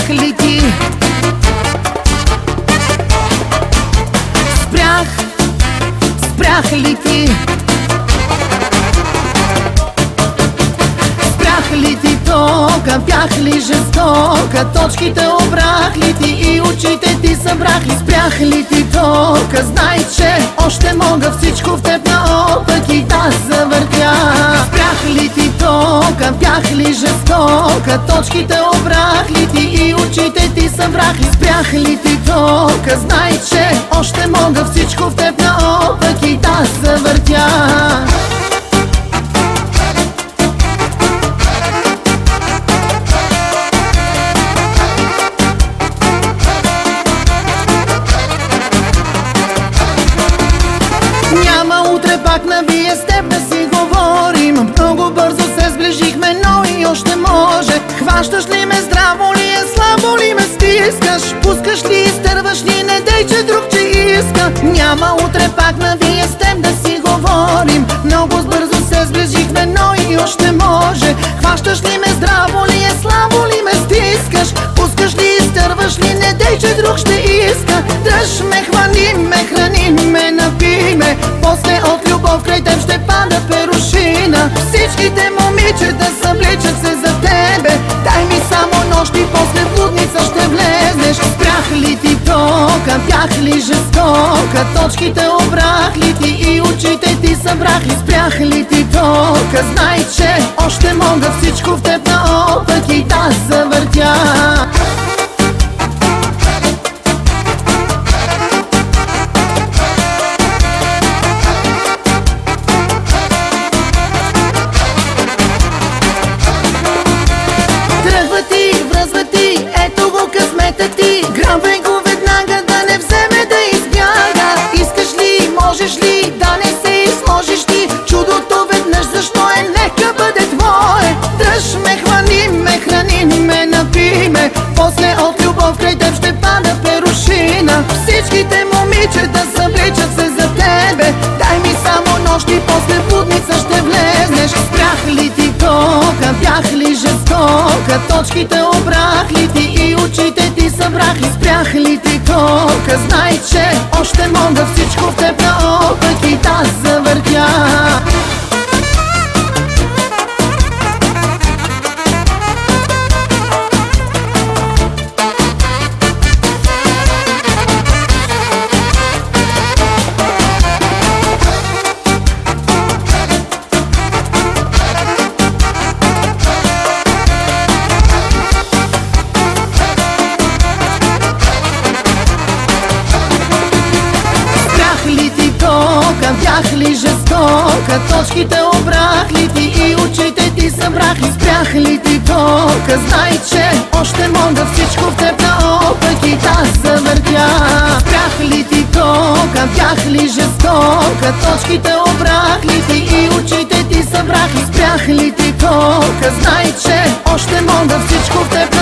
Спрях ли ти? Спрях ли ти? Спрях ли ти тока? Бях ли жестока? Точките обрах ли ти и очите ти събрах ли? Спрях ли ти тока? Знай, че още мога всичко в теб наопаки да завъртя. Спрях ли ти тока? Бях ли жестока? Точките обрах ли ти и очите ти събрах ли? Спрях ли ти тока? Знай, че още мога всичко в теб наопаки да завъртя. Няма утре пак навие с теб да си говорим. Много бързо се сближихме, но и още може. Хващаш ли ме, здраво ли е, слабо ли ме стискаш? Пускаш ли, изтърваш ли, не дей, че друг че иска. Няма утре пак навие с теб да си говорим. Много бързо се сближихме, но и още може. Хващаш ли ме, здраво ли е, слабо ли ме стискаш? Пускаш ли, изтърваш ли, не дей, че друг ще иска. Дръж ме, хвани ме, храни ме, напий ме. После от любов край теб ще пада перушина. Всичките момичета събличат се за тебе. Дай ми само нощи, после в блудница ще влезнеш. Спрях ли ти тока? Бях ли жестока? Точките обрах ли ти и очите ти събрах ли? Спрях ли ти тока? Знай, че още мога всичко в теб наопаки да завъртя. Ето го късмета ти, грабвай го веднага, да не вземе да избяга. Искаш ли, можеш ли, да не се изложиш ти? Чудото веднъж, защо е, нека бъде твое. Дръж ме, хвани ме, храни ме, напий ме. После от любов край теб ще пада перушина. Всичките момичета събличат се за тебе. Дай ми само нощи, после в блудница ще влезнеш. Спрях ли ти тока? Бях ли жестока? Точките обрах ли ти и очите ти събрах ли? Спрях ли ти тока? Знай, че още мога всичко в теб наопаки да завъртя. Бях ли жестока? Точките обрах ли ти и очите ти събрах ли? Спрях ли ти тока? Знай, че още мога всичко в теб наопаки да завъртя. Спрях ли ти тока? Бях ли жестока? Точките обрах ли ти и очите ти събрах ли? Спрях ли ти тока? Знай, че още мога всичко в теб